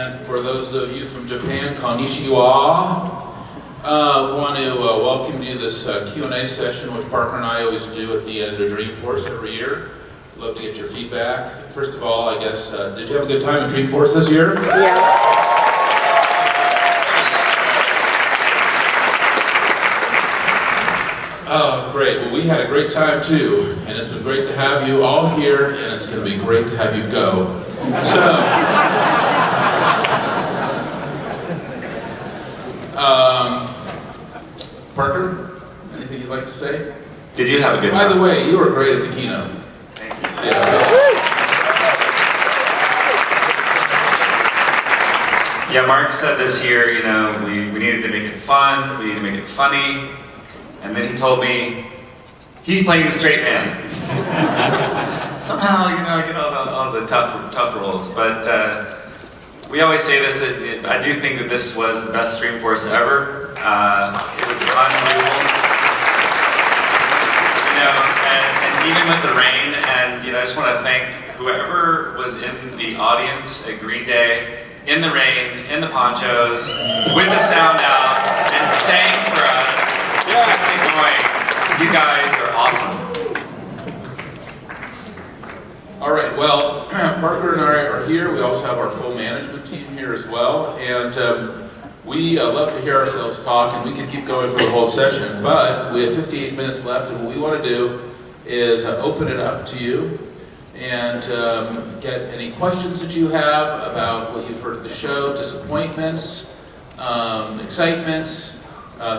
And for those of you from Japan, konnichiwa. We want to welcome you to this Q&A session, which Parker and I always do at the end of Dreamforce every year. Love to get your feedback. First of all, I guess, did you have a good time at Dreamforce this year? Yeah. Oh, great. Well, we had a great time too, and it's been great to have you all here, and it's going to be great to have you go. Parker, anything you'd like to say? Did you have a good time? By the way, you were great at the keynote. Thank you. Yeah, Mark said this year, you know, we needed to make it fun, we needed to make it funny, and then he told me, he's playing the straight man. Somehow, you know, I get all the tough roles, but we always say this, I do think that this was the best Dreamforce ever. It was unbelievable. You know, and even with the rain, and you know, I just want to thank whoever was in the audience at Green Day, in the rain, in the ponchos, with the sound out, and sang for us. You guys are awesome. All right, well, Parker and I are here. We also have our full management team here as well, and we love to hear ourselves talk, and we can keep going for the whole session, but we have 58 minutes left, and what we want to do is open it up to you and get any questions that you have about what you've heard at the show, disappointments, excitements,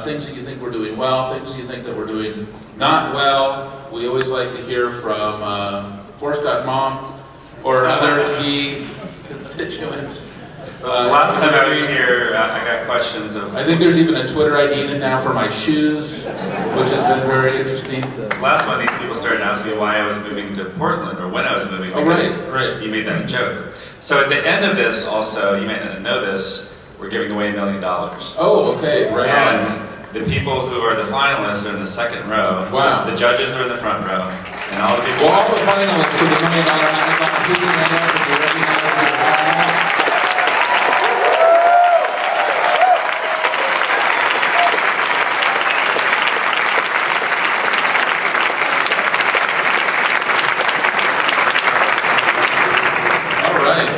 things that you think we're doing well, things you think that we're doing not well. We always like to hear from Force.mom or other key constituents. Last time I was here, I got questions of... I think there's even a Twitter ID in it now for my shoes, which has been very interesting. Last one, these people started asking why I was moving to Portland, or when I was moving, because right. You made that joke. So at the end of this also, you may not know this, we're giving away $1 million. Oh, okay, right on. The people who are the finalists are in the second row. Wow. The judges are in the front row. And all the people... Well, all the finalists for the $1 million competition, I know that you're ready now for the finalists.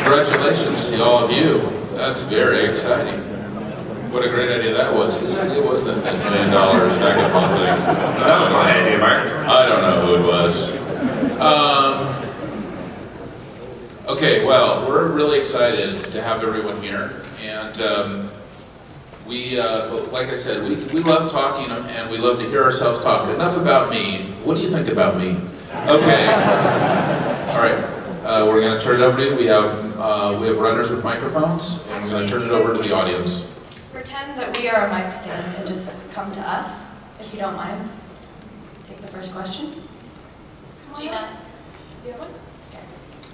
Congratulations to all of you. That's very exciting. What a great idea that was. Whose idea was that $1 million stack of thing? That was my idea, Mark. I don't know who it was. Okay, well, we're really excited to have everyone here. And we, like I said, we love talking and we love to hear ourselves talk. Enough about me. What do you think about me? Okay. All right. We're going to turn it over to you. We have runners with microphones, and we're going to turn it over to the audience. Pretend that we are a mic stand and just come to us, if you don't mind. Take the first question. Gina. You have one? Okay.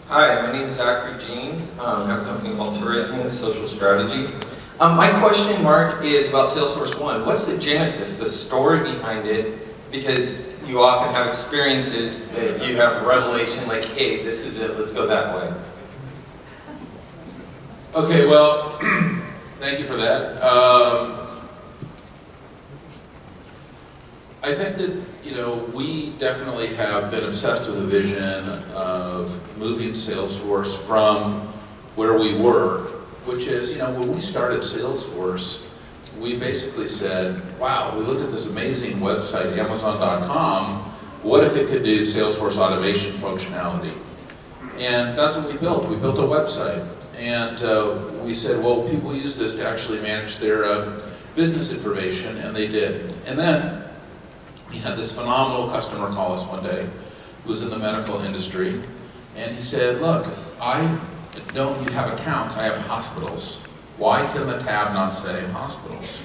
Hi, my name is Zachary Jeans. I have a company called Tourism Social Strategy. My question, Mark, is about Salesforce One. What's the genesis, the story behind it? Because you often have experiences that you have a revelation like, hey, this is it, let's go that way. Okay, well, thank you for that. I think that, you know, we definitely have been obsessed with the vision of moving Salesforce from where we were, which is, you know, when we started Salesforce, we basically said, wow, we looked at this amazing website, Amazon.com, what if it could do Salesforce automation functionality? And that's what we built. We built a website. And we said, well, people use this to actually manage their business information, and they did. And then we had this phenomenal customer call us one day, who was in the medical industry, and he said, look, I don't have accounts, I have hospitals. Why can the tab not say hospitals?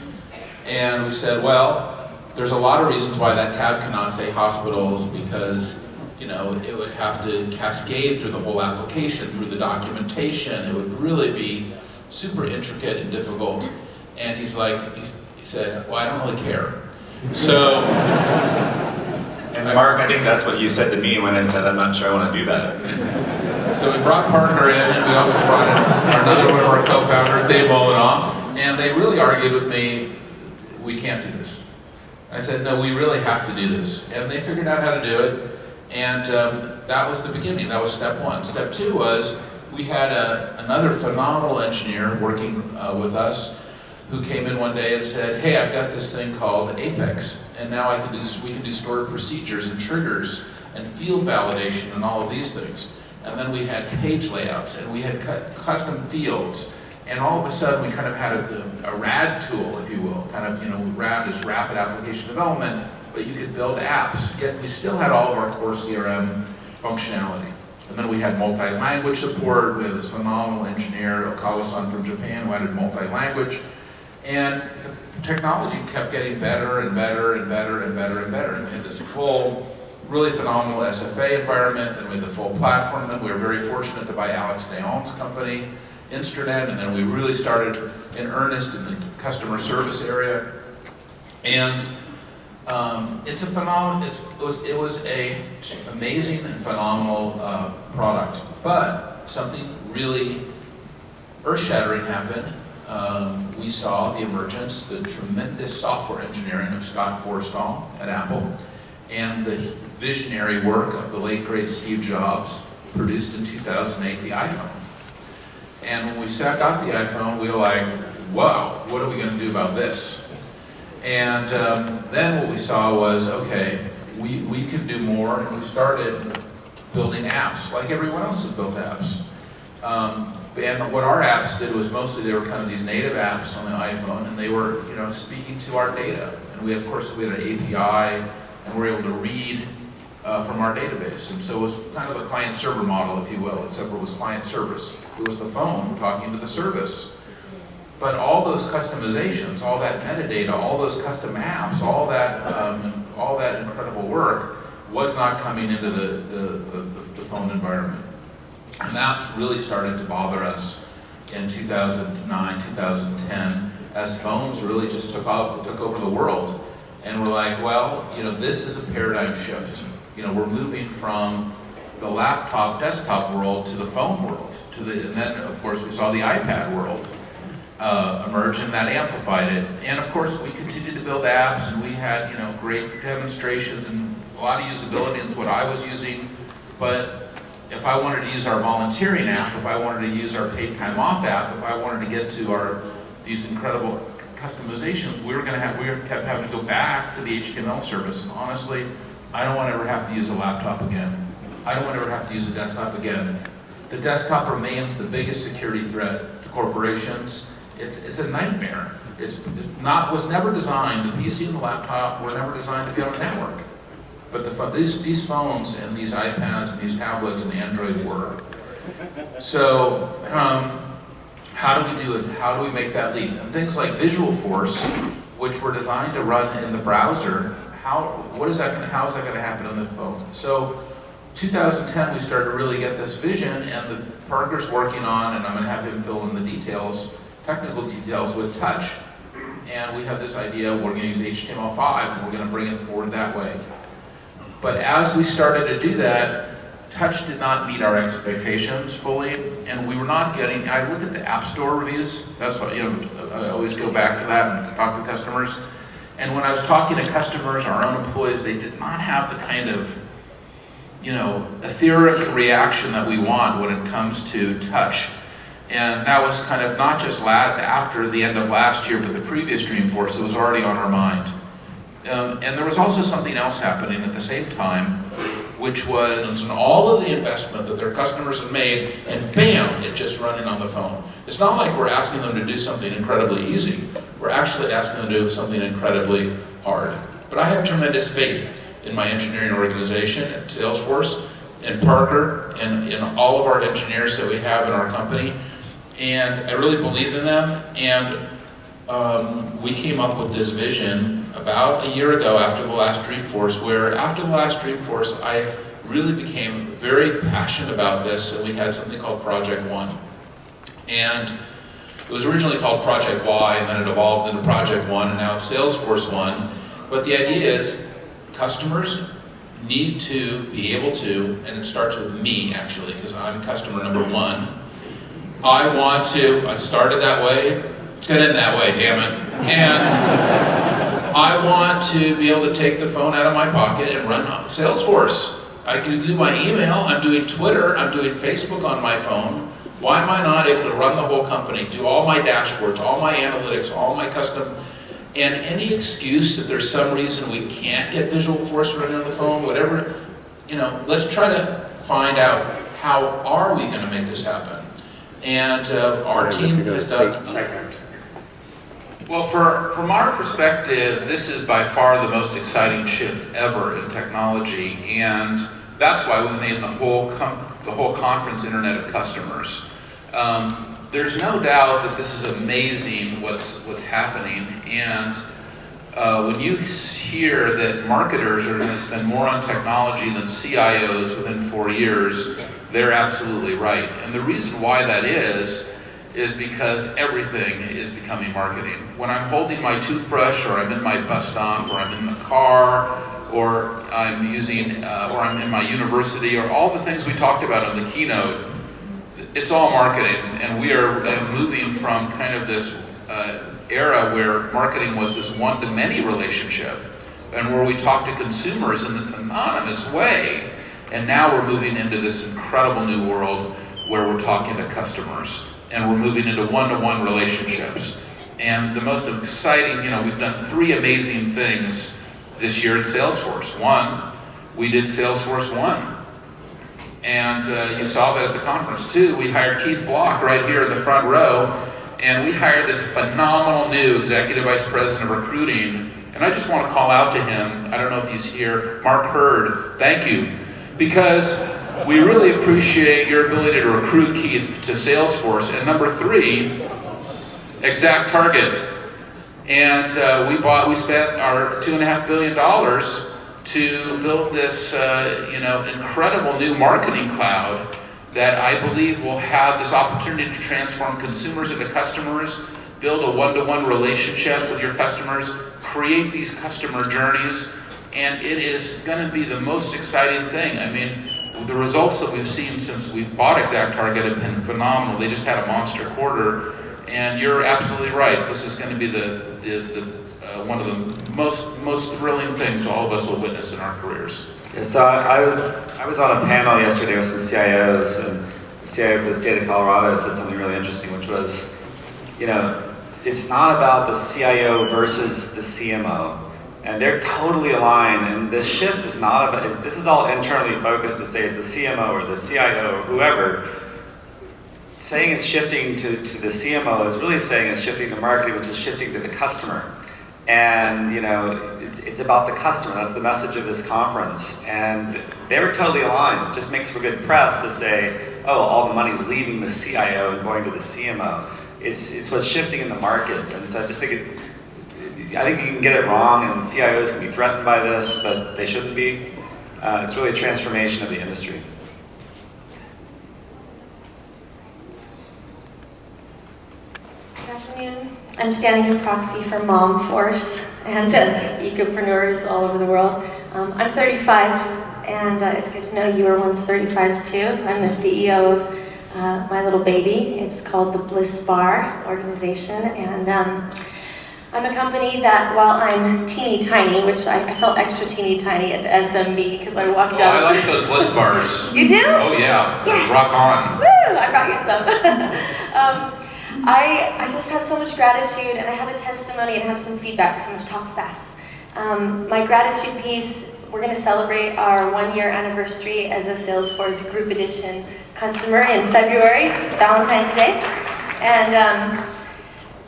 And we said, well, there's a lot of reasons why that tab cannot say hospitals, because, you know, it would have to cascade through the whole application, through the documentation. It would really be super intricate and difficult. And he's like, he said, well, I don't really care. So, and Mark, I think that's what you said to me when I said, I'm not sure I want to do that. So we brought Parker in, and we also brought in another one of our co-founders. on birthday bowling off, and they really argued with me, we can't do this. I said, no, we really have to do this. And they figured out how to do it, and that was the beginning. That was step one. Step two was we had another phenomenal engineer working with us who came in one day and said, hey, I've got this thing called Apex, and now we can do stored procedures and triggers and field validation and all of these things. And then we had page layouts, and we had custom fields, and all of a sudden we kind of had a RAD tool, if you will. Kind of, RAD is rapid application development, but you could build apps, yet we still had all of our core CRM functionality. And then we had multi-language support. We had this phenomenal engineer, Okawa-san from Japan, who added multi-language. And the technology kept getting better and better and better and better and better. And we had this full, really phenomenal SFA environment, and we had the full platform. Then we were very fortunate to buy Alex Deon's company, Instranet, and then we really started in earnest in the customer service area. And it's a phenomenal, it was a amazing and phenomenal product. But something really earth-shattering happened. We saw the emergence, the tremendous software engineering of Scott Forstall at Apple, and the visionary work of the late great Steve Jobs produced in 2008 the iPhone. And when we got the iPhone, we were like, wow, what are we going to do about this? And then what we saw was, okay, we can do more, and we started building apps, like everyone else has built apps. And what our apps did was mostly they were kind of these native apps on the iPhone, and they were, speaking to our data. And we, of course, we had an API, and we were able to read from our database. And so it was kind of a client-server model, if you will, except for it was client service. It was the phone talking to the service. But all those customizations, all that metadata, all those custom apps, all that incredible work was not coming into the phone environment. And that really started to bother us in 2009, 2010, as phones really just took over the world. And we're like, well, this is a paradigm shift. We're moving from the laptop, desktop world to the phone world. And then, of course, we saw the iPad world emerge, and that amplified it. And of course, we continued to build apps, and we had, great demonstrations and a lot of usability is what I was using. But if I wanted to use our volunteering app, if I wanted to use our paid time off app, if I wanted to get to these incredible customizations, we kept having to go back to the HTML service. And honestly, I don't want to ever have to use a laptop again. I don't want to ever have to use a desktop again. The desktop remains the biggest security threat to corporations. It's a nightmare. Was never designed, the PC and the laptop were never designed to be on a network. But these phones and these iPads and these tablets and Android were. So how do we do it? How do we make that leap? And things like Visual Force, which were designed to run in the browser, how is that going to happen on the phone? So 2010, we started to really get this vision, and Parker's working on, and I'm going to have him fill in the details, technical details with touch. And we have this idea, we're going to use HTML5, and we're going to bring it forward that way. But as we started to do that, touch did not meet our expectations fully, and we were not getting, I look at the App Store reviews, that's what, I always go back to that and talk to customers. And when I was talking to customers, our own employees, they did not have the kind of, etheric reaction that we want when it comes to touch. And that was kind of not just after the end of last year, but the previous Dreamforce, it was already on our mind. And there was also something else happening at the same time, which was all of the investment that their customers had made, and bam, it just running on the phone. It's not like we're asking them to do something incredibly easy. We're actually asking them to do something incredibly hard. But I have tremendous faith in my engineering organization at Salesforce, and Parker, and in all of our engineers that we have in our company. And I really believe in them. And we came up with this vision about a year ago after the last Dreamforce, where after the last Dreamforce, I really became very passionate about this, and we had something called Project One. And it was originally called Project Y, and then it evolved into Project One, and now it's Salesforce One. But the idea is customers need to be able to, and it starts with me actually, because I'm customer number one, I started that way, it's gonna end that way, damn it. And I want to be able to take the phone out of my pocket and run Salesforce. I can do my email, I'm doing Twitter, I'm doing Facebook on my phone. Why am I not able to run the whole company, do all my dashboards, all my analytics, all my custom, and any excuse that there's some reason we can't get Visualforce running on the phone, whatever, let's try to find out how are we going to make this happen. And our team has done. Well, from our perspective, this is by far the most exciting shift ever in technology, and that's why we made the whole conference Internet of Customers. There's no doubt that this is amazing what's happening, and when you hear that marketers are going to spend more on technology than CIOs within 4 years, they're absolutely right. And the reason why that is because everything is becoming marketing. When I'm holding my toothbrush, or I'm in my bus stop, or I'm in the car, or I'm or I'm in my university, or all the things we talked about in the keynote, it's all marketing. And we are moving from kind of this era where marketing was this one-to-many relationship, and where we talk to consumers in this anonymous way, and now we're moving into this incredible new world where we're talking to customers, and we're moving into one-to-one relationships. And the most exciting, we've done 3 amazing things this year at Salesforce. One, we did Salesforce One. And you saw that at the conference too. We hired Keith Block right here in the front row, and we hired this phenomenal new Executive Vice President of Recruiting. And I just want to call out to him, I don't know if he's here, Mark Hurd, thank you. Because we really appreciate your ability to recruit Keith to Salesforce. And number 3, Exact Target. And we spent our $2.5 billion to build this incredible new marketing cloud that I believe will have this opportunity to transform consumers into customers, build a one-to-one relationship with your customers, create these customer journeys, and it is going to be the most exciting thing. I mean, the results that we've seen since we've bought Exact Target have been phenomenal. They just had a monster quarter, and you're absolutely right. This is going to be one of the most thrilling things all of us will witness in our careers. Yeah, so I was on a panel yesterday with some CIOs, and the CIO for the state of Colorado said something really interesting, which was, it's not about the CIO versus the CMO. And they're totally aligned, and this shift is not about, this is all internally focused to say it's the CMO or the CIO or whoever. Saying it's shifting to the CMO is really saying it's shifting to marketing, which is shifting to the customer. And it's about the customer. That's the message of this conference. And they were totally aligned. It just makes for good press to say, oh, all the money's leaving the CIO and going to the CMO. It's what's shifting in the market. And so I just think I think you can get it wrong, and CIOs can be threatened by this, but they shouldn't be. It's really a transformation of the industry. Good afternoon. I'm standing in proxy for Momforce and ecopreneurs all over the world. I'm 35, and it's good to know you were once 35 too. I'm the CEO of my little baby. It's called the Bliss Bar organization, and I'm a company that, while I'm teeny tiny, which I felt extra teeny tiny at the SMB because I walked up. I like those Bliss bars. You do? Oh yeah, yes. Rock on. Woo! I brought you some. I just have so much gratitude, and I have a testimony and I have some feedback, so I'm going to talk fast. My gratitude piece, we're going to celebrate our 1-year anniversary as a Salesforce Group Edition customer in February, Valentine's Day.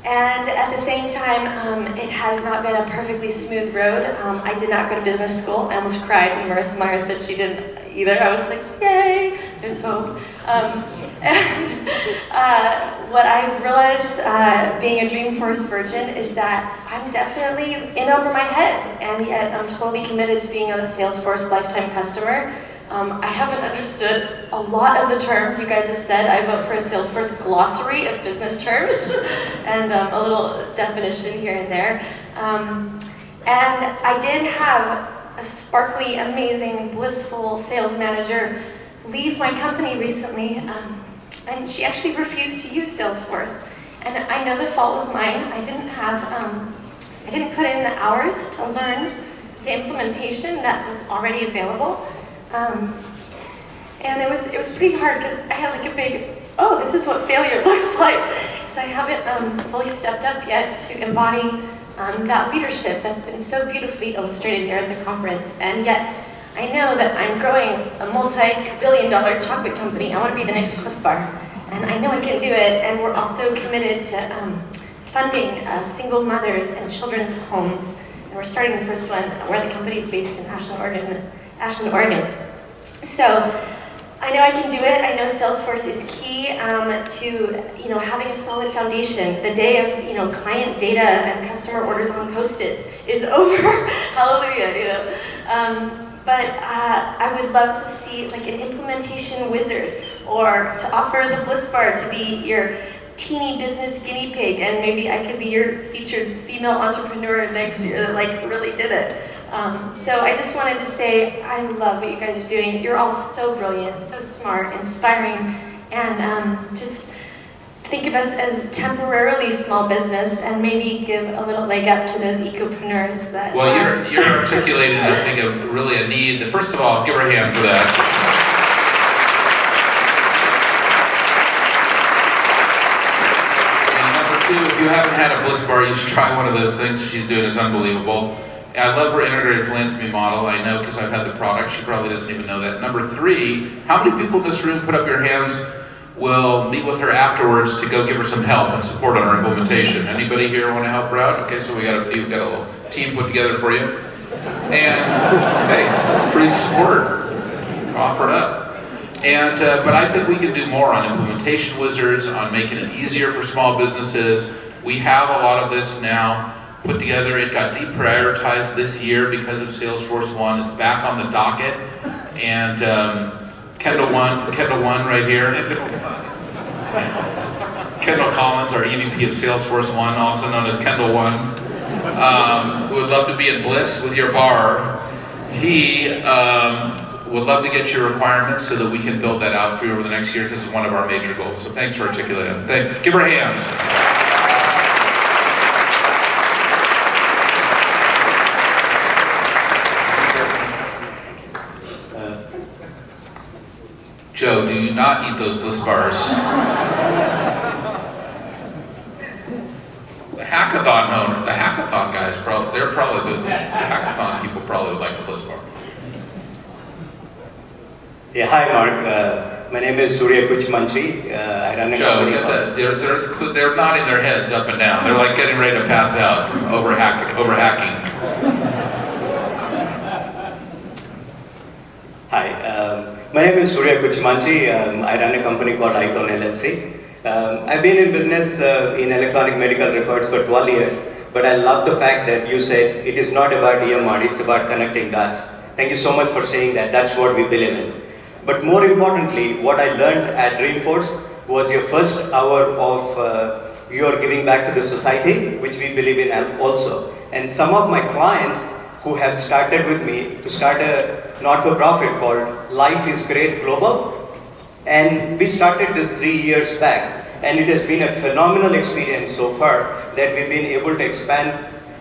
And at the same time, it has not been a perfectly smooth road. I did not go to business school. I almost cried when Marissa Meyer said she didn't either. I was like, yay, there's hope. What I've realized being a Dreamforce virgin is that I'm definitely in over my head, and yet I'm totally committed to being a Salesforce lifetime customer. I haven't understood a lot of the terms you guys have said. I vote for a Salesforce glossary of business terms and a little definition here and there. And I did have a sparkly, amazing, blissful sales manager leave my company recently. and she actually refused to use Salesforce. And I know the fault was mine. I didn't put in the hours to learn the implementation that was already available. And it was pretty hard because I had like a big, oh, this is what failure looks like. Because I haven't fully stepped up yet to embody that leadership that's been so beautifully illustrated here at the conference. And yet, I know that I'm growing a multi-billion-dollar chocolate company. I want to be the next Cliff Bar. And I know I can do it. And we're also committed to funding single mothers and children's homes. And we're starting the first one where the company is based in Ashland, Oregon. So I know I can do it. I know Salesforce is key to having a solid foundation. The day of client data and customer orders on Post-its is over. Hallelujah. But I would love to see like an implementation wizard, or to offer the Bliss Bar to be your teeny business guinea pig, and maybe I could be your featured female entrepreneur next year that like really did it. So I just wanted to say I love what you guys are doing. You're all so brilliant, so smart, inspiring, and just think of us as temporarily small business, and maybe give a little leg up to those ecopreneurs that. Well, you're articulating, I think, really a need. First of all, give her a hand for that. And number two, if you haven't had a Bliss Bar, you should try one of those things that she's doing. It's unbelievable. I love her integrated philanthropy model. I know because I've had the product. She probably doesn't even know that. Number three, how many people in this room, put up your hands, will meet with her afterwards to go give her some help and support on her implementation? Anybody here want to help her out? Okay, so we got a few, got a little team put together for you. And hey, free support, offer it up. And but I think we can do more on implementation wizards, on making it easier for small businesses. We have a lot of this now put together. It got deprioritized this year because of Salesforce One. It's back on the docket, and Kendall One right here. Kendall Collins, our EVP of Salesforce One, also known as Kendall One, would love to be in Bliss with your bar. He would love to get your requirements so that we can build that out for you over the next year, because it's one of our major goals. So thanks for articulating it. Give her hands. Joe, do you not eat those Bliss Bars? The hackathon guys, they're probably the hackathon people probably would like a Bliss Bar. Yeah, hi Mark. My name is Surya Kuchmanchi. I run a Joe, company. they're nodding their heads up and down. They're like getting ready to pass out from over hacking. Hi, my name is Surya Kuchmanchi. I run a company called Icon LLC. I've been in business in electronic medical records for 12 years, but I love the fact that you said it is not about EMR, it's about connecting dots. Thank you so much for saying that. That's what we believe in. But more importantly, what I learned at Dreamforce was your first hour of your giving back to the society, which we believe in also. And some of my clients who have started with me to start a not-for-profit called Life is Great Global. And we started this 3 years back. And it has been a phenomenal experience so far that we've been able to expand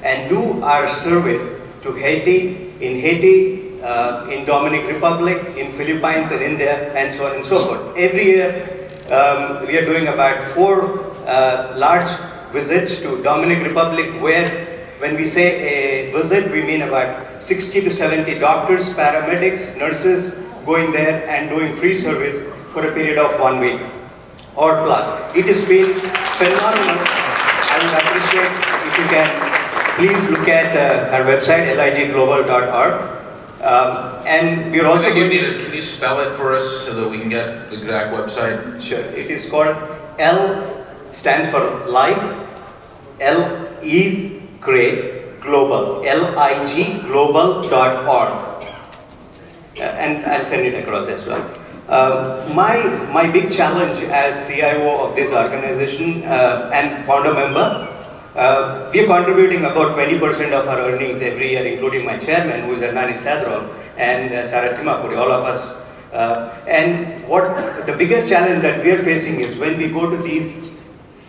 and do our service to Haiti, in Dominican Republic, in Philippines and India, and so on and so forth. Every year, we are doing about 4 large visits to Dominican Republic, where when we say a visit, we mean about 60 to 70 doctors, paramedics, nurses going there and doing free service for a period of 1 week or plus. It has been phenomenal. I would appreciate if you can please look at our website, ligglobal.org. And we're also Can you spell it for us so that we can get the exact website? Sure. It is called L stands for Life. L is Great Global. LIG global.org. And I'll send it across as well. My big challenge as CIO of this organization and founder member, we are contributing about 20% of our earnings every year, including my chairman, who is Hernani Sadrol, and Sarah Timapuri. All of us And what the biggest challenge that we are facing is when we go to these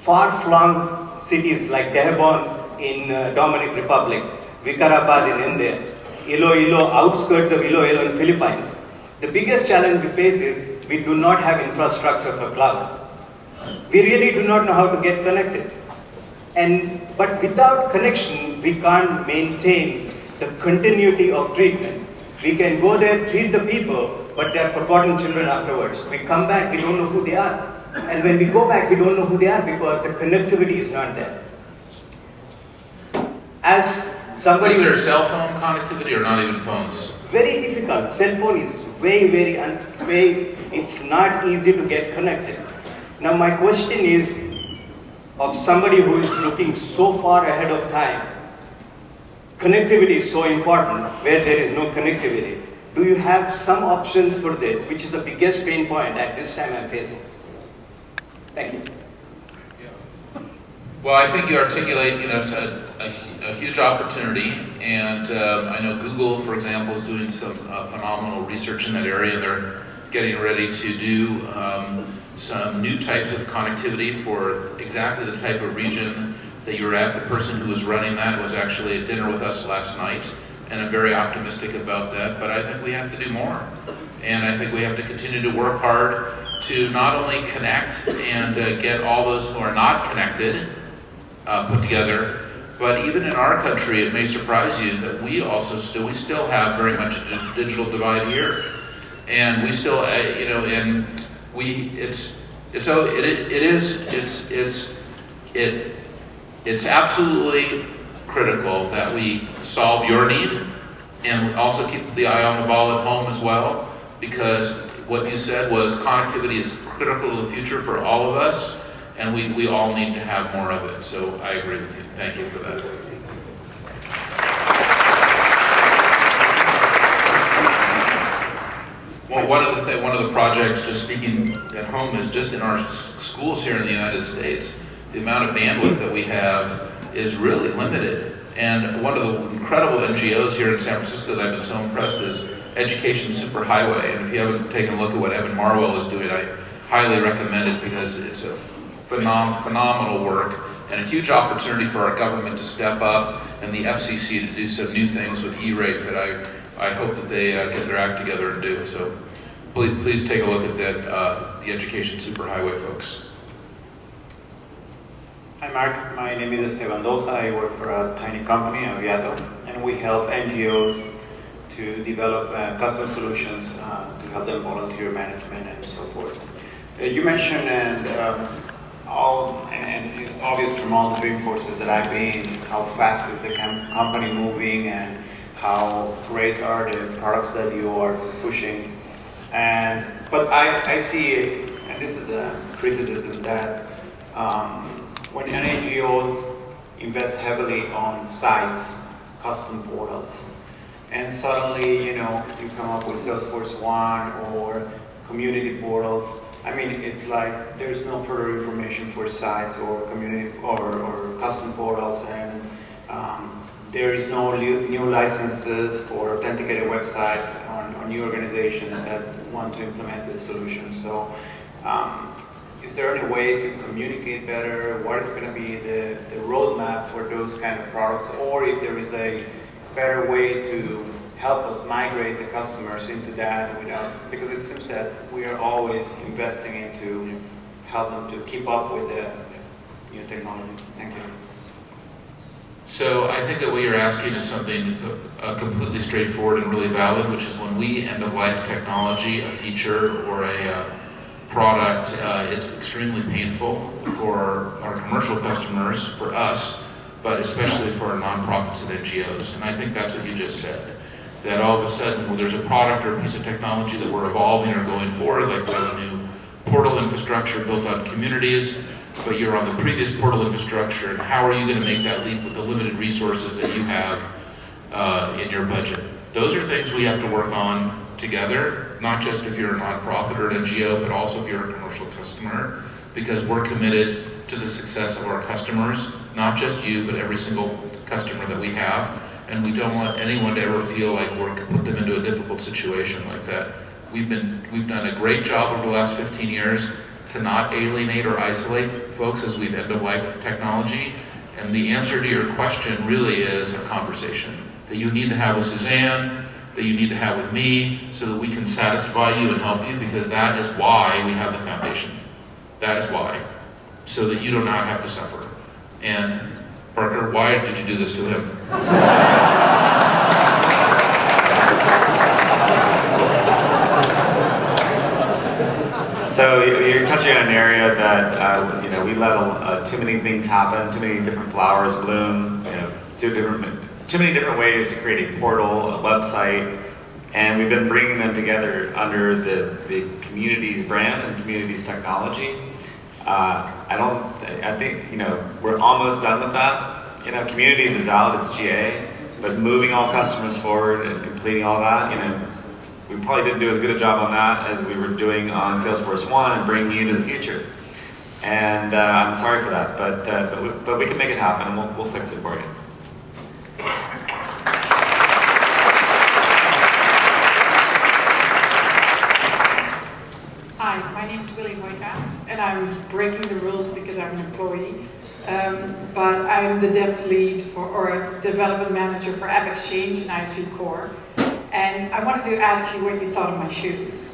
far-flung cities like Dehradun in Dominican Republic, Vikarabad in India, Iloilo, outskirts of Iloilo in Philippines. The biggest challenge we face is we do not have infrastructure for cloud. We really do not know how to get connected. But without connection, we can't maintain the continuity of treatment. We can go there, treat the people, but they are forgotten children afterwards. We come back, we don't know who they are. And when we go back, we don't know who they are because the connectivity is not there. As somebody... Is there cell phone connectivity or not even phones? Very difficult. Cell phone is it's not easy to get connected. Now my question is, of somebody who is looking so far ahead of time, connectivity is so important where there is no connectivity. Do you have some options for this, which is the biggest pain point at this time I'm facing? Thank you. Well, I think you articulate, it's a huge opportunity, and I know Google, for example, is doing some phenomenal research in that area. They're getting ready to do some new types of connectivity for exactly the type of region that you were at. The person who was running that was actually at dinner with us last night, and I'm very optimistic about that, but I think we have to do more. And I think we have to continue to work hard to not only connect and get all those who are not connected put together, but even in our country, it may surprise you that we still have very much a digital divide here, and we still, it's absolutely critical that we solve your need and also keep the eye on the ball at home as well, because what you said was connectivity is critical to the future for all of us, and we all need to have more of it. So I agree with you. Thank you for that. Well, one of the projects, just speaking at home, is just in our schools here in the United States. The amount of bandwidth that we have is really limited. And one of the incredible NGOs here in San Francisco that I've been so impressed is Education Superhighway. And if you haven't taken a look at what Evan Marwell is doing, I highly recommend it because it's a phenomenal work and a huge opportunity for our government to step up and the FCC to do some new things with E-rate that I hope that they get their act together and do. So please take a look at that, the Education Superhighway folks. Hi Mark, my name is Esteban Dosa. I work for a tiny company, Aviato, and we help NGOs to develop custom solutions to help them volunteer management and so forth. You mentioned, and it's obvious from all the Dreamforces that I've been, how fast is the company moving and how great are the products that you are pushing. But I see it, and this is a criticism, that when an NGO invests heavily on sites, custom portals, and suddenly, you come up with Salesforce One or community portals. I mean, it's like there's no further information for sites or community or custom portals, and there is no new licenses for authenticated websites on new organizations that want to implement this solution. So, is there any way to communicate better what is going to be the roadmap for those kind of products, or if there is a better way to help us migrate the customers into that because it seems that we are always investing into help them to keep up with the new technology. Thank you. So I think that what you're asking is something completely straightforward and really valid, which is when we end-of-life technology, a feature or a product, it's extremely painful for our commercial customers, for us, but especially for our nonprofits and NGOs. And I think that's what you just said. That all of a sudden, when there's a product or a piece of technology that we're evolving or going forward, like we have a new portal infrastructure built on communities, but you're on the previous portal infrastructure, and how are you going to make that leap with the limited resources that you have in your budget? Those are things we have to work on together, not just if you're a nonprofit or an NGO, but also if you're a commercial customer, because we're committed to the success of our customers, not just you, but every single customer that we have, and we don't want anyone to ever feel like we're put them into a difficult situation like that We've done a great job over the last 15 years to not alienate or isolate folks as we've end-of-life technology. And the answer to your question really is a conversation that you need to have with Suzanne, that you need to have with me, so that we can satisfy you and help you, because that is why we have the foundation. That is why. So that you do not have to suffer. And Parker, why did you do this to him? So you're touching on an area that we let too many things happen, too many different flowers bloom, too many different ways to create a portal, a website, and we've been bringing them together under the community's brand and community's technology. I think we're almost done with that. Communities is out, it's GA, but moving all customers forward and completing all that, we probably didn't do as good a job on that as we were doing on Salesforce 1 and bringing you into the future. And I'm sorry for that, but we can make it happen, and we'll fix it for you. Hi, my name is Willie Hoijkaas, and I'm breaking the rules because I'm an employee. But I'm the dev lead or development manager for AppExchange and ISV Core. And I wanted to ask you what you thought of my shoes.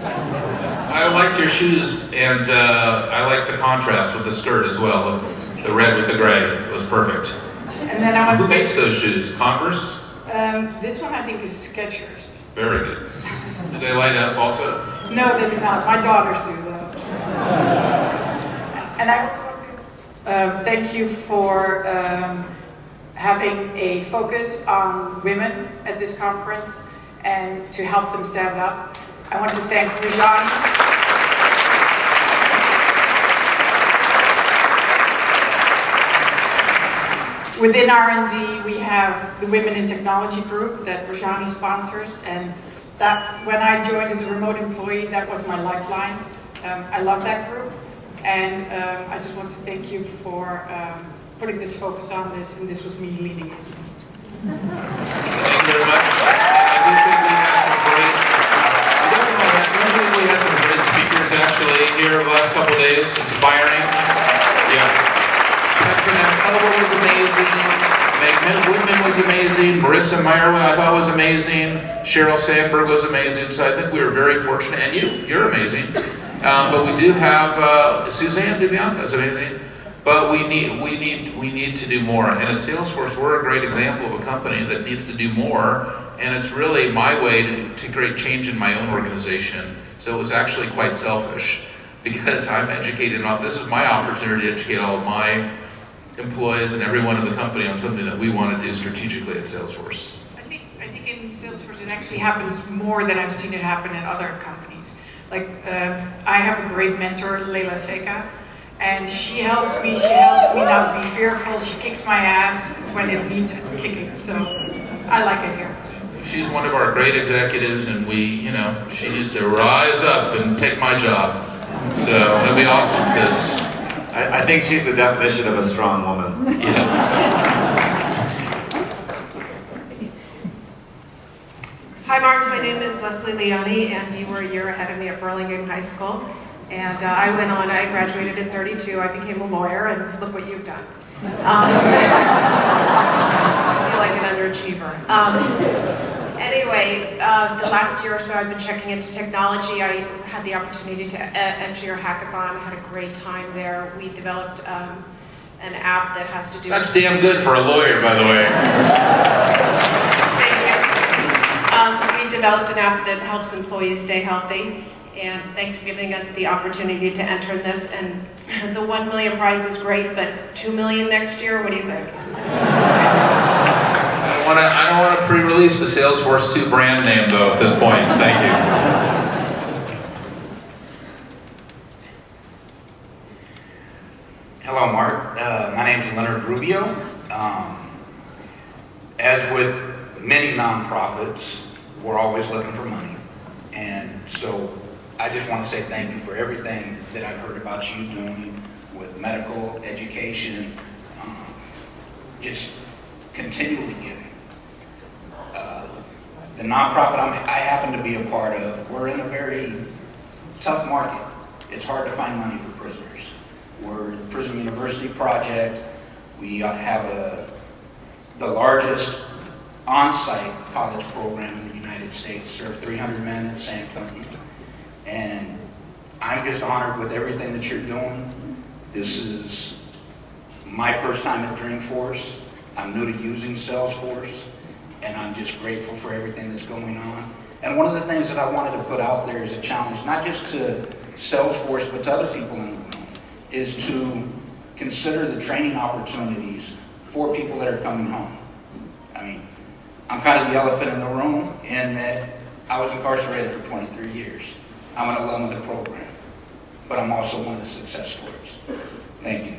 I liked your shoes, and I liked the contrast with the skirt as well, the red with the gray. It was perfect. And then I want Who to say, makes those shoes? Converse? this one I think is Skechers. Very good. Do they light up also? No, they do not. My daughters do, though. And I also want to thank you for having a focus on women at this conference and to help them stand up. I want to thank Rajan. Within R&D, we have the Women in Technology group that Rajani sponsors, and that when I joined as a remote employee, that was my lifeline. I love that group, and I just want to thank you for putting this focus on this, and this was me leading it. Thank you very much. I do think we had some great speakers actually here the last couple of days, inspiring. Yeah. Katrina Culver was amazing. Meg Whitman was amazing. Marissa Meyerwa I thought was amazing. Sheryl Sandberg was amazing. So I think we were very fortunate. And you're amazing. But we do have Suzanne DeBianca is amazing. But we need to do more. And at Salesforce, we're a great example of a company that needs to do more. And it's really my way to create change in my own organization. So it was actually quite selfish, because I'm educated on, this is my opportunity to educate all of my employees and everyone in the company on something that we want to do strategically at Salesforce. I think in Salesforce it actually happens more than I've seen it happen in other companies. Like I have a great mentor, Leila Seka, and she helps me not be fearful. She kicks my ass when it needs kicking. So I like it here. She's one of our great executives, and she needs to rise up and take my job. So that'd be awesome, because I think she's the definition of a strong woman. yes. Hi Mark, my name is Leslie Leone, and you were a year ahead of me at Burlingame High School. And I graduated at 32, I became a lawyer, and look what you've done. I feel like an underachiever. Anyway, the last year or so I've been checking into technology. I had the opportunity to enter your hackathon. I had a great time there. We developed an app that has to do That's damn good for a lawyer, by the way. Thank you. We developed an app that helps employees stay healthy. And thanks for giving us the opportunity to enter in this. And the 1 million prize is great, but 2 million next year, what do you think? I don't want to pre-release the Salesforce 2 brand name, though, at this point. Thank you. Hello, Mark. My name is Leonard Rubio. As with many nonprofits, we're always looking for money. And so I just want to say thank you for everything that I've heard about you doing with medical education, just continually giving. The nonprofit I happen to be a part of, we're in a very tough market. It's hard to find money for prisoners. We're the Prison University Project. We have the largest on-site college program in the United States, serve 300 men at San Quentin. And I'm just honored with everything that you're doing. This is my first time at Dreamforce. I'm new to using Salesforce, and I'm just grateful for everything that's going on. And one of the things that I wanted to put out there as a challenge, not just to Salesforce, but to other people in the room, is to consider the training opportunities for people that are coming home. I mean, I'm kind of the elephant in the room in that I was incarcerated for 23 years. I'm an alum of the program, but I'm also one of the success stories. Thank you.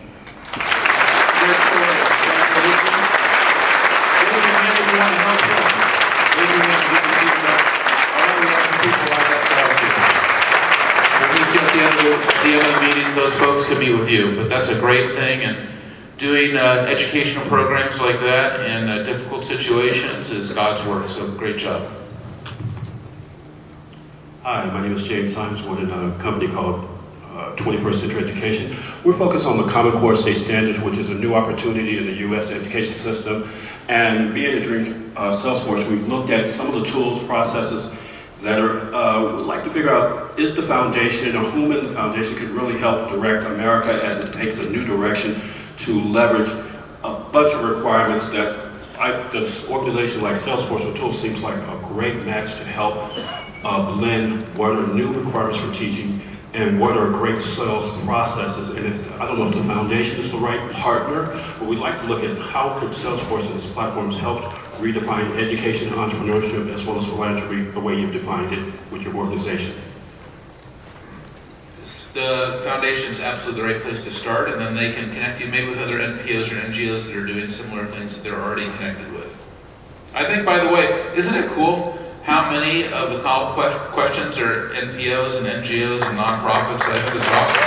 Great story. Congratulations. Raise your hand if you want to help them. Raise your hand if you can see them. All right, we have some people lined up to help you. We'll meet you at the end of the meeting. Those folks can meet with you, but that's a great thing. And doing educational programs like that in difficult situations is God's work, so great job. Hi, my name is James Symes. We're in a company called 21st Century Education. We're focused on the Common Core State Standards, which is a new opportunity in the U.S. education system. And being at Salesforce, we've looked at some of the tools, processes that are, we'd like to figure out, is the foundation or whom in the foundation could really help direct America as it takes a new direction to leverage a bunch of requirements that this organization like Salesforce or Tools seems like a great match to help blend what are new requirements for teaching and what are great sales processes. And I don't know if the foundation is the right partner, but we'd like to look at how could Salesforce and its platforms help redefine education and entrepreneurship as well as philanthropy the way you've defined it with your organization. The foundation is absolutely the right place to start, and then they can connect you maybe with other NPOs or NGOs that are doing similar things that they're already connected with. I think, by the way, isn't it cool how many of the questions are NPOs and NGOs and nonprofits? I think it's awesome.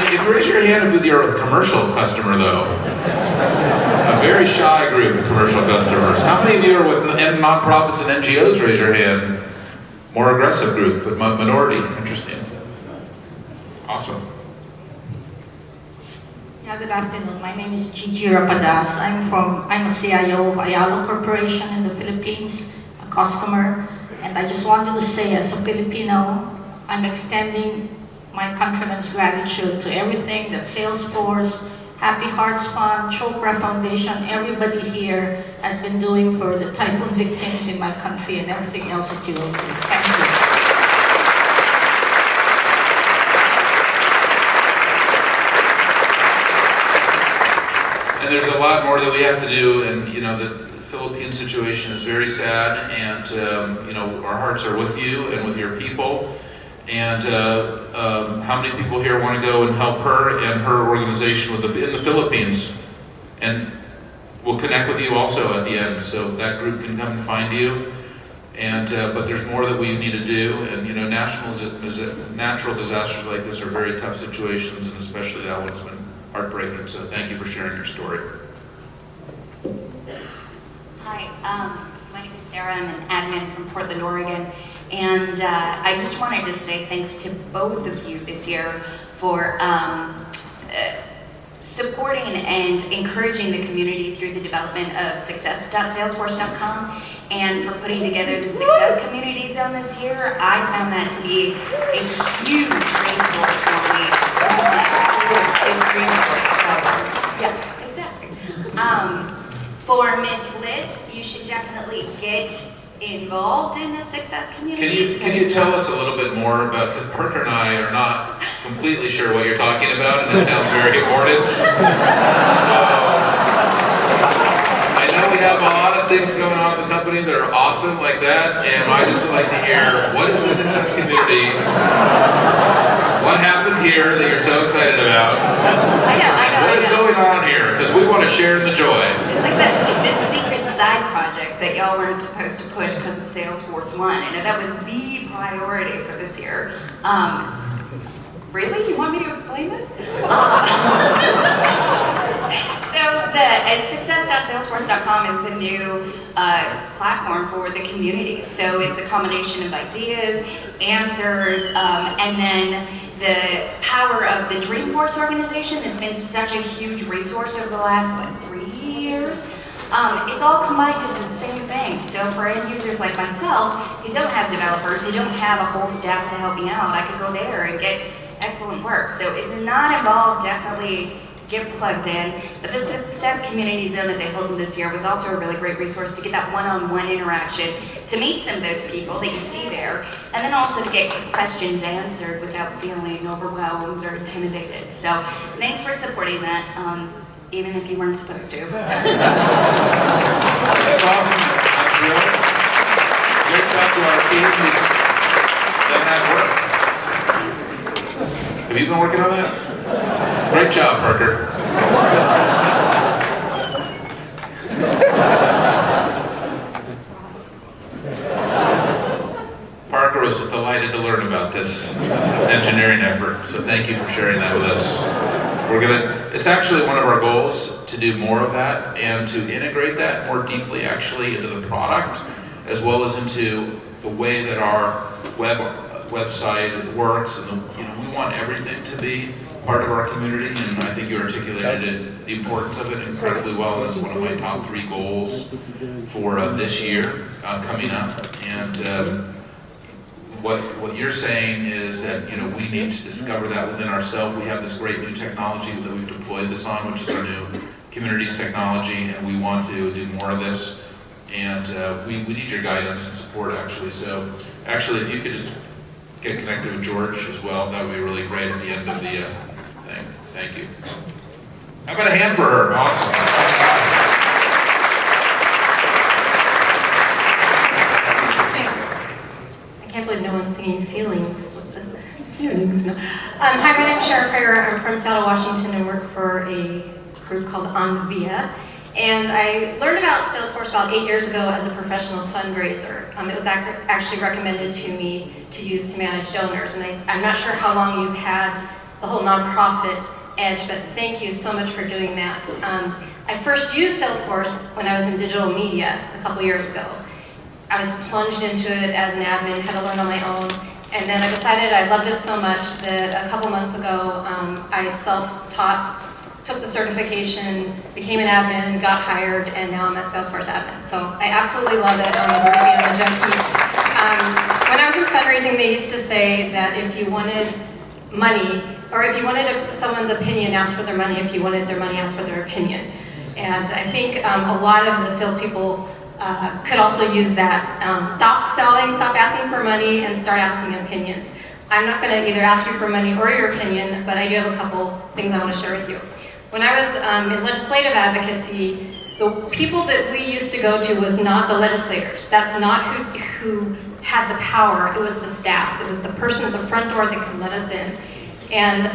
If you raise your hand if you're a commercial customer, though, a very shy group of commercial customers. How many of you are with nonprofits and NGOs? Raise your hand. More aggressive group, but minority. Interesting. Awesome. Yeah, good afternoon. My name is Gigi Rapadas. I'm a CIO of Ayala Corporation in the Philippines, a customer. And I just wanted to say, as a Filipino, I'm extending my countrymen's gratitude to everything that Salesforce, Happy Hearts Fund, Chopra Foundation, everybody here has been doing for the typhoon victims in my country and everything else that you will do. Thank you. And there's a lot more that we have to do, and the Philippine situation is very sad, and our hearts are with you and with your people. And how many people here want to go and help her and her organization in the Philippines? And we'll connect with you also at the end, so that group can come and find you. And but there's more that we need to do. And natural disasters like this are very tough situations, and especially that one's been heartbreaking. So thank you for sharing your story. Hi, my name is Sarah. I'm an admin from Portland, Oregon. And I just wanted to say thanks to both of you this year for supporting and encouraging the community through the development of success.salesforce.com and for putting together the Success Community Zone this year. I found that to be a huge resource for me. It's Dreamforce, so yeah, exactly. For Ms. Bliss, you should definitely get involved in the Success Community. Can you tell us a little bit more about, because Parker and I are not completely sure what you're talking about, and it sounds very important. So, I know we have a lot of things going on in the company that are awesome like that, and I just would like to hear, what is the Success Community? What happened here that you're so excited about? I know. What is going on here? Because we want to share the joy. It's like this secret side project that y'all weren't supposed to push because of Salesforce One. I know that was the priority for this year. Really? You want me to explain this? So the success.salesforce.com is the new platform for the community. So it's a combination of ideas, answers, and then the power of the Dreamforce organization that's been such a huge resource over the last, 3 years? It's all combined into the same thing. So for end users like myself, who don't have developers, who don't have a whole staff to help me out, I could go there and get excellent work. So if you're not involved, definitely get plugged in. But the Success Community Zone that they held this year was also a really great resource to get that one-on-one interaction, to meet some of those people that you see there, and then also to get questions answered without feeling overwhelmed or intimidated. So thanks for supporting that, even if you weren't supposed to. That's awesome. That's really great job to our team who's done that work. Have you been working on that? Great job, Parker. Parker was delighted to learn about this engineering effort, so thank you for sharing that with us. It's actually one of our goals to do more of that and to integrate that more deeply actually into the product, as well as into the way that our website works. And we want everything to be part of our community, and I think you articulated the importance of it incredibly well. It's one of my top 3 goals for this year coming up. And what you're saying is that we need to discover that within ourselves. We have this great new technology that we've deployed this on, which is our new communities technology, and we want to do more of this. And we need your guidance and support, actually. So actually, if you could just get connected with George as well, that would be really great at the end of the thing. Thank you. How about a hand for her? Awesome. I can't believe no one's singing feelings. Feelings, no. Hi, my name's Sharon Prager. I'm from Seattle, Washington, and work for a group called Envia. And I learned about Salesforce about 8 years ago as a professional fundraiser. It was actually recommended to me to use to manage donors. And I'm not sure how long you've had the whole nonprofit edge, but thank you so much for doing that. I first used Salesforce when I was in digital media a couple years ago. I was plunged into it as an admin, had to learn on my own, and then I decided I loved it so much that a couple months ago I self-taught, took the certification, became an admin, got hired, and now I'm a Salesforce admin. So I absolutely love it. I'm a Ruby, I'm a junkie. When I was in fundraising, they used to say that if you wanted money, or if you wanted someone's opinion, ask for their money. If you wanted their money, ask for their opinion. And I think a lot of the salespeople could also use that. Stop selling, stop asking for money, and start asking opinions. I'm not going to either ask you for money or your opinion, but I do have a couple things I want to share with you. When I was in legislative advocacy, the people that we used to go to was not the legislators. That's not who had the power. It was the staff. It was the person at the front door that could let us in. And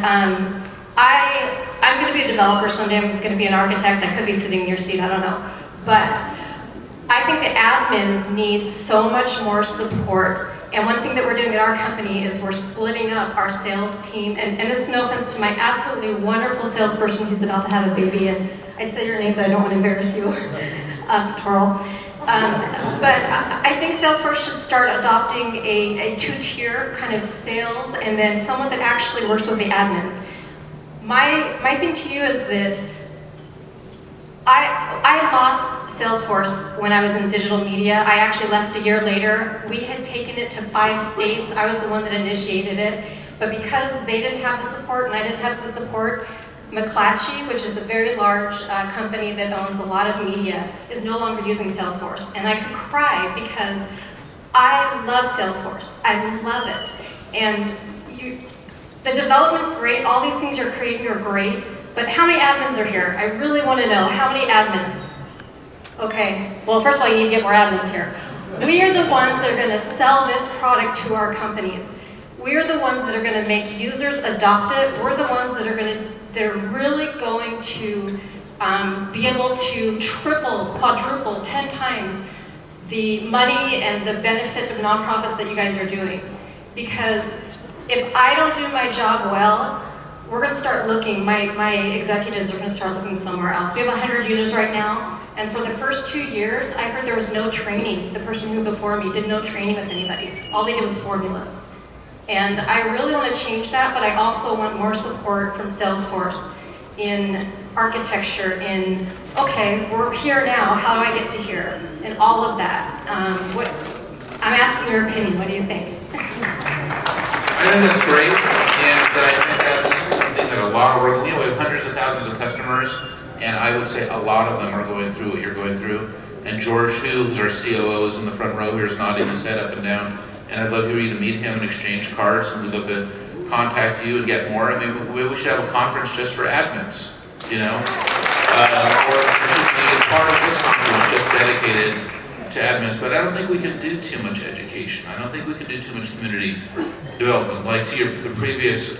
I'm going to be a developer someday. I'm going to be an architect. I could be sitting in your seat. I don't know. But I think that admins need so much more support. And one thing that we're doing at our company is we're splitting up our sales team. And this is no offense to my absolutely wonderful salesperson who's about to have a baby. And I'd say your name, but I don't want to embarrass you, Torl. But I think Salesforce should start adopting a 2-tier kind of sales, and then someone that actually works with the admins. My thing to you is that I lost Salesforce when I was in digital media. I actually left a year later. We had taken it to 5 states. I was the one that initiated it. But because they didn't have the support and I didn't have the support, McClatchy, which is a very large company that owns a lot of media, is no longer using Salesforce. And I could cry because I love Salesforce. I love it. And the development's great. All these things you're creating are great. But how many admins are here? I really want to know how many admins. Okay, well, first of all, you need to get more admins here. We are the ones that are going to sell this product to our companies. We're the ones that are going to make users adopt it. We're the ones that are really going to be able to triple, quadruple, 10 times the money and the benefits of nonprofits that you guys are doing. Because if I don't do my job well, we're going to start looking, my executives are going to start looking somewhere else. We have 100 users right now, and for the first 2 years, I heard there was no training. The person who before me did no training with anybody. All they did was formulas. And I really want to change that, but I also want more support from Salesforce in architecture, in, okay, we're here now, how do I get to here? And all of that. I'm asking your opinion, what do you think? I think that's great, and I think that's something that a lot of work, we have hundreds of thousands of customers, and I would say a lot of them are going through what you're going through. And George, who's our COO, is in the front row here, is nodding his head up and down, and I'd love for you to meet him and exchange cards, and we'd love to contact you and get more. I mean, we should have a conference just for admins, you know? Or there should be a part of this conference just dedicated to admins, but I don't think we can do too much education. I don't think we can do too much community development. Like to the previous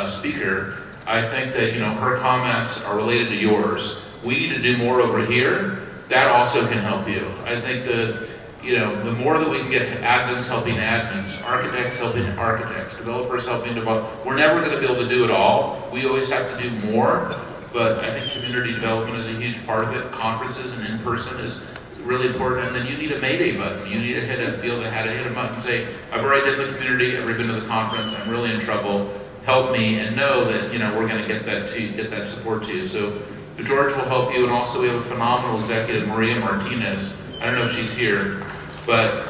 speaker, I think that, you know, her comments are related to yours. We need to do more over here. That also can help you. I think that, you know, the more that we can get admins helping admins, architects helping architects, developers helping develop, we're never going to be able to do it all. We always have to do more, but I think community development is a huge part of it. Conferences and in-person is really important, and then you need a Mayday button. You need to be able to hit a button and say, I've already done the community, I've already been to the conference, I'm really in trouble, help me, and know that, you know, we're going to get that support to you. So George will help you, and also we have a phenomenal executive, Maria Martinez. I don't know if she's here, but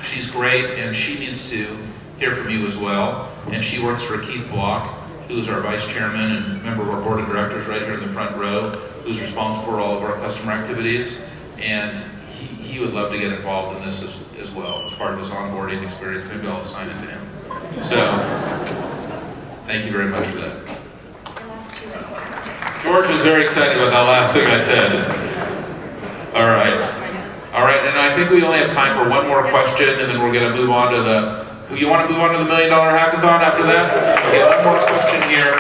she's great, and she needs to hear from you as well. And she works for Keith Block, who is our vice chairman and member of our board of directors right here in the front row, who's responsible for all of our customer activities. And he would love to get involved in this as well, as part of his onboarding experience. Maybe I'll assign it to him. So, thank you very much for that. George was very excited about that last thing I said. All right. All right, and I think we only have time for one more question, and then we're going to move on to you want to move on to the $1 Million Hackathon after that? Okay, one more question here,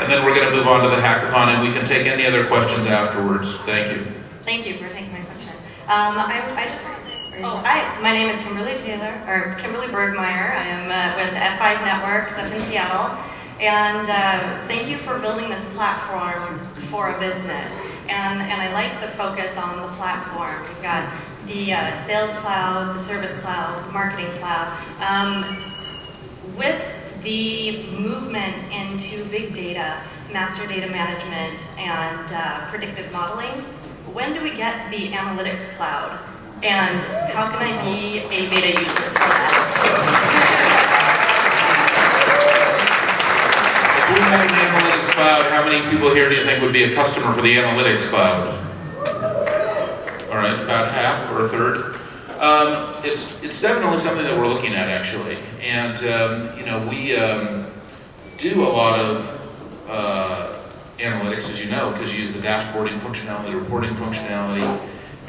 and then we're going to move on to the hackathon, and we can take any other questions afterwards. Thank you. Thank you for taking my question. I just want to say, my name is Kimberly Bergmeyer. I am with F5 Networks up in Seattle. And thank you for building this platform for a business. And I like the focus on the platform. We've got the Sales Cloud, the Service Cloud, the Marketing Cloud. With the movement into big data, master data management, and predictive modeling, when do we get the Analytics Cloud? And how can I be a beta user for that? If we had an Analytics Cloud, how many people here do you think would be a customer for the Analytics Cloud? All right, about half or a third. It's definitely something that we're looking at, actually. And, you know, we do a lot of analytics, as you know, because you use the dashboarding functionality, reporting functionality.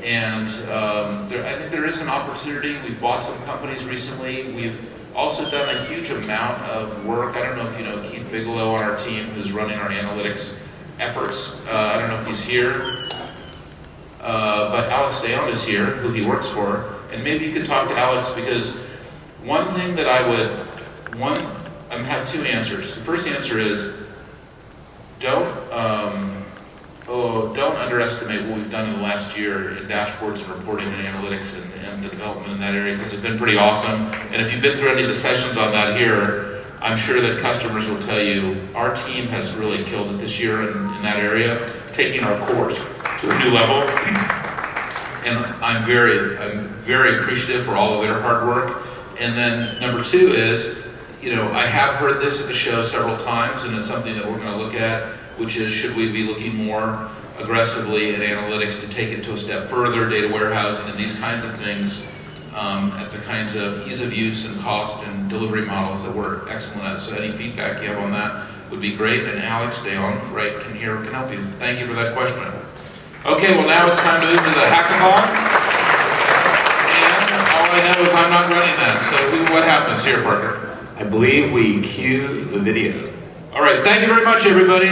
And I think there is an opportunity. We've bought some companies recently. We've also done a huge amount of work. I don't know if you know Keith Bigelow on our team, who's running our analytics efforts. I don't know if he's here, but Alex Deon is here, who he works for. And maybe you could talk to Alex, because one thing that I have two answers. The first answer is, don't underestimate what we've done in the last year in dashboards and reporting and analytics and the development in that area, because it's been pretty awesome. And if you've been through any of the sessions on that here, I'm sure that customers will tell you our team has really killed it this year in that area, taking our course to a new level. And I'm very appreciative for all of their hard work. And then number two is, you know, I have heard this at the show several times, and it's something that we're going to look at, which is, should we be looking more aggressively at analytics to take it to a step further, data warehousing and these kinds of things, at the kinds of ease of use and cost and delivery models that we're excellent at. So any feedback you have on that would be great. And Alex Deon, right, can help you. Thank you for that question. Okay, well now it's time to move to the hackathon. And all I know is I'm not running that. So what happens here, Parker? I believe we cue the video. All right, thank you very much, everybody.